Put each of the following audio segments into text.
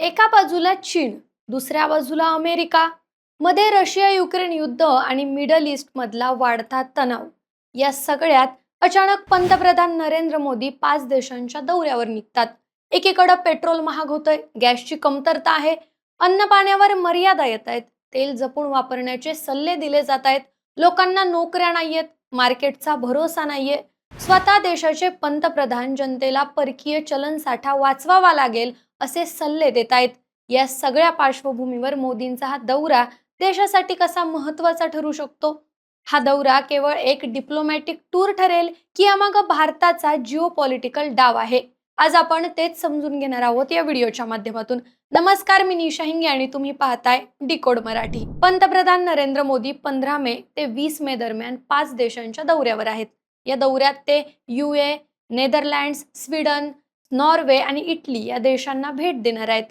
एका बाजूला चीन, दुसऱ्या बाजूला अमेरिका, मध्ये रशिया युक्रेन युद्ध आणि मिडल ईस्ट मधला वाढता तणाव. या सगळ्यात अचानक पंतप्रधान नरेंद्र मोदी 5 देशांच्या दौऱ्यावर निघतात. एकीकडे पेट्रोल महाग होतंय, गॅसची कमतरता आहे, अन्न पाण्यावर मर्यादा येत आहेत, तेल जपून वापरण्याचे सल्ले दिले जात आहेत, लोकांना नोकऱ्या नाहीयेत, मार्केटचा भरोसा नाहीये. स्वतः देशाचे पंतप्रधान जनतेला परकीय चलनसाठा वाचवावा लागेल असे सल्ले देत आहेत. या सगळ्या पार्श्वभूमीवर मोदींचा हा दौरा देशासाठी कसा महत्त्वाचा ठरू शकतो? हा दौरा केवळ एक डिप्लोमॅटिक टूर ठरेल की यामागे भारताचा जिओपॉलिटिकल डाव आहे? आज आपण तेच समजून घेणार आहोत या व्हिडिओच्या माध्यमातून. नमस्कार, मी निशा हिंगे आणि तुम्ही पाहताय डिकोड मराठी. पंतप्रधान नरेंद्र मोदी 15 मे ते 20 मे दरम्यान 5 देशांच्या दौऱ्यावर आहेत. या दौऱ्यात ते यूए, नेदरलँड्स, स्वीडन, नॉर्वे आणि इटली या देशांना भेट देणार आहेत.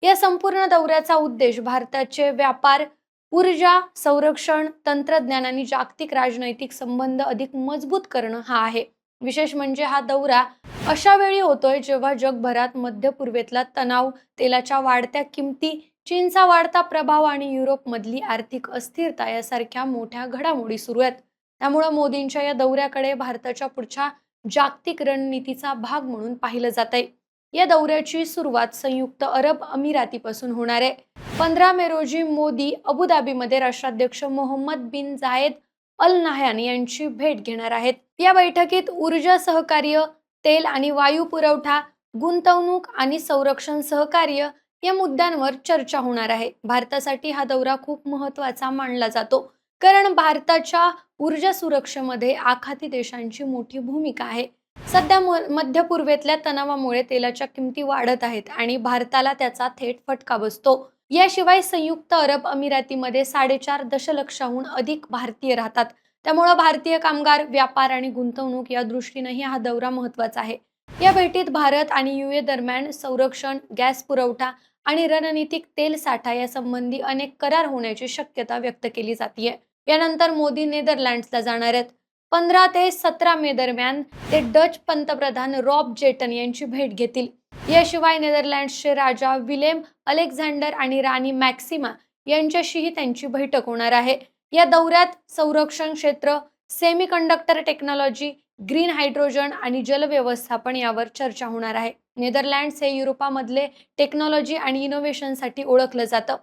या संपूर्ण दौऱ्याचा उद्देश भारताचे व्यापार, ऊर्जा, संरक्षण, तंत्रज्ञान आणि जागतिक राजनैतिक संबंध अधिक मजबूत करणं हा आहे. विशेष म्हणजे हा दौरा अशा वेळी होतोय जेव्हा जगभरात मध्य पूर्वेतला तणाव, तेलाच्या वाढत्या किमती, चीनचा वाढता प्रभाव आणि युरोपमधली आर्थिक अस्थिरता यासारख्या मोठ्या घडामोडी सुरू आहेत. त्यामुळे मोदींच्या या दौऱ्याकडे भारताच्या पुढच्या जागतिक रणनीतीचा भाग म्हणून पाहिलं जातंय. या दौऱ्याची सुरुवात संयुक्त अरब अमिरातीपासून होणार आहे. 15 मे रोजी मोदी अबुधाबीमध्ये राष्ट्राध्यक्ष मोहम्मद बिन झायेद अल नाह्यान यांची भेट घेणार आहेत. या बैठकीत ऊर्जा सहकार्य, तेल आणि वायू पुरवठा, गुंतवणूक आणि संरक्षण सहकार्य या मुद्द्यांवर चर्चा होणार आहे. भारतासाठी हा दौरा खूप महत्त्वाचा मानला जातो, कारण भारताच्या ऊर्जा सुरक्षेमध्ये आखाती देशांची मोठी भूमिका आहे. सध्या मध्य पूर्वेतल्या तणावामुळे तेलाच्या किमती वाढत आहेत आणि भारताला त्याचा थेट फटका बसतो. याशिवाय संयुक्त अरब अमिरातीमध्ये 4.5 दशलक्षाहून अधिक भारतीय राहतात. त्यामुळे भारतीय कामगार, व्यापार आणि गुंतवणूक या दृष्टीनेही हा दौरा महत्त्वाचा आहे. या भेटीत भारत आणि यूए दरम्यान संरक्षण, गॅस पुरवठा आणि रणनीतिक तेल साठा यासंबंधी अनेक करार होण्याची शक्यता व्यक्त केली जाते. यानंतर मोदी नेदरलँड्सला जाणार आहेत. 15 ते 17 मे दरम्यान ते डच पंतप्रधान रॉब जेटन यांची भेट घेतील. याशिवाय नेदरलँड्सचे राजा विलेम अलेक्झांडर आणि राणी मॅक्सिमा यांच्याशीही त्यांची बैठक होणार आहे. या दौऱ्यात संरक्षण क्षेत्र, सेमीकंडक्टर टेक्नॉलॉजी, ग्रीन हायड्रोजन आणि जलव्यवस्थापन यावर चर्चा होणार आहे. नेदरलँड्स हे युरोपामधले टेक्नॉलॉजी आणि इनोव्हेशनसाठी ओळखलं जातं.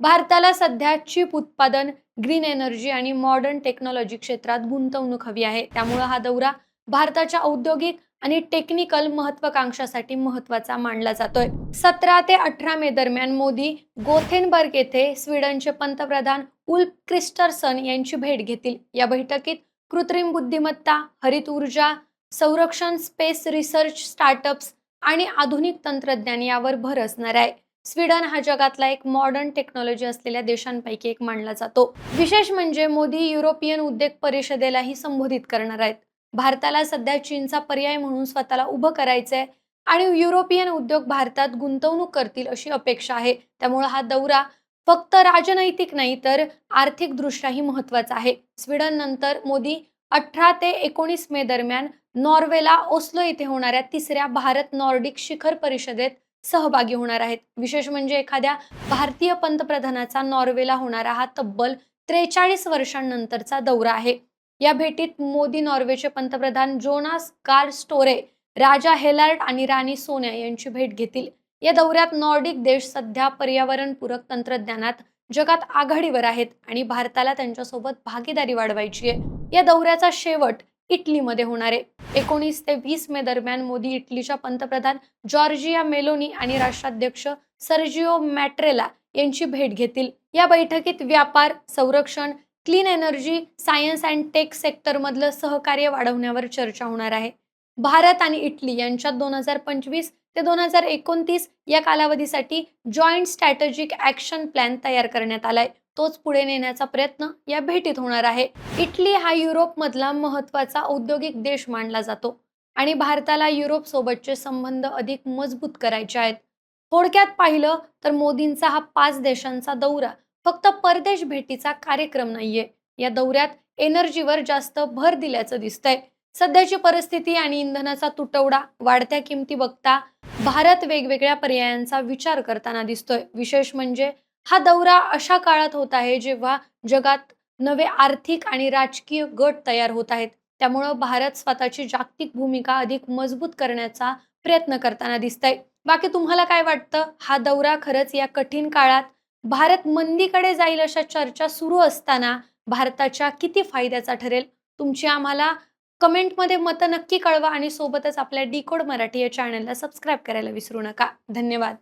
भारताला सध्या चिप उत्पादन, ग्रीन एनर्जी आणि मॉडर्न टेक्नॉलॉजी क्षेत्रात गुंतवणूक हवी आहे. त्यामुळे हा दौरा भारताच्या औद्योगिक आणि टेक्निकल महत्वाकांक्षासाठी महत्त्वाचा मानला जातोय. 17 ते 18 मे दरम्यान मोदी गोथेनबर्ग येथे स्वीडनचे पंतप्रधान उल्फ क्रिस्टरसन यांची भेट घेतील. या बैठकीत कृत्रिम बुद्धिमत्ता, हरित ऊर्जा, संरक्षण, स्पेस रिसर्च, स्टार्टअप्स आणि आधुनिक तंत्रज्ञान यावर भर असणार आहे. स्वीडन हा जगातला एक मॉडर्न टेक्नॉलॉजी असलेल्या देशांपैकी एक मानला जातो. विशेष म्हणजे मोदी युरोपियन उद्योग परिषदेलाही संबोधित करणार आहेत. भारताला सध्या चीनचा पर्याय म्हणून स्वतःला उभं करायचंय आणि युरोपियन उद्योग भारतात गुंतवणूक करतील अशी अपेक्षा आहे. त्यामुळे हा दौरा फक्त राजनैतिक नाही तर आर्थिकदृष्ट्याही महत्त्वाचा आहे. स्वीडन नंतर मोदी 18 ते 19 मे दरम्यान नॉर्वेला ओस्लो येथे होणाऱ्या 3ऱ्या भारत नॉर्डिक शिखर परिषदेत सहभागी होणार आहेत. विशेष म्हणजे एखाद्या भारतीय पंतप्रधानाचा नॉर्वेला होणारा हा तब्बल 43 वर्षांनंतरचा दौरा आहे. या भेटीत मोदी नॉर्वेचे पंतप्रधान जोनास गार स्टोरे, राजा हेलार्ड आणि राणी सोन्या यांची भेट घेतील. या दौऱ्यात नॉर्डिक देश सध्या पर्यावरणपूरक तंत्रज्ञानात जगात आघाडीवर आहेत आणि भारताला त्यांच्यासोबत भागीदारी वाढवायची आहे. या दौऱ्याचा शेवट इटलीमध्ये होणार आहे. 19 ते 20 मे दरम्यान मोदी इटलीच्या पंतप्रधान जॉर्जिया मेलोनी आणि राष्ट्राध्यक्ष सर्जिओ मॅट्रेला यांची भेट घेतील. या बैठकीत व्यापार, संरक्षण, clean energy, science and tech सेक्टरमधलं सहकार्य वाढवण्यावर चर्चा होणार आहे. भारत आणि इटली यांच्यात 2025 ते 2029 या कालावधीसाठी जॉईंट स्ट्रॅटेजिक ॲक्शन प्लॅन तयार करण्यात आलाय. तोच पुढे नेण्याचा प्रयत्न या भेटीत होणार आहे. इटली हा युरोपमधला महत्त्वाचा औद्योगिक देश मानला जातो आणि भारताला युरोप सोबतचे संबंध अधिक मजबूत करायचे आहेत. थोडक्यात पाहिलं तर मोदींचा हा 5 देशांचा दौरा फक्त परदेश भेटीचा कार्यक्रम नाहीये. या दौऱ्यात एनर्जीवर जास्त भर दिल्याचं दिसतंय. सध्याची परिस्थिती आणि इंधनाचा तुटवडा, वाढत्या किमती बघता भारत वेगवेगळ्या पर्यायांचा विचार करताना दिसतोय. विशेष म्हणजे हा दौरा अशा काळात होत आहे जेव्हा जगात नवे आर्थिक आणि राजकीय गट तयार होत आहेत. त्यामुळं भारत स्वतःची जागतिक भूमिका अधिक मजबूत करण्याचा प्रयत्न करताना दिसतंय. बाकी तुम्हाला काय वाटतं? हा दौरा खरंच या कठीण काळात भारत मंदीकडे जाईल अशा चर्चा सुरू असताना भारताच्या किती फायद्याचा ठरेल? तुमची आम्हाला कमेंटमध्ये मतं नक्की कळवा आणि सोबतच आपल्या डिकोड मराठी या चॅनलला सबस्क्राईब करायला विसरू नका. धन्यवाद.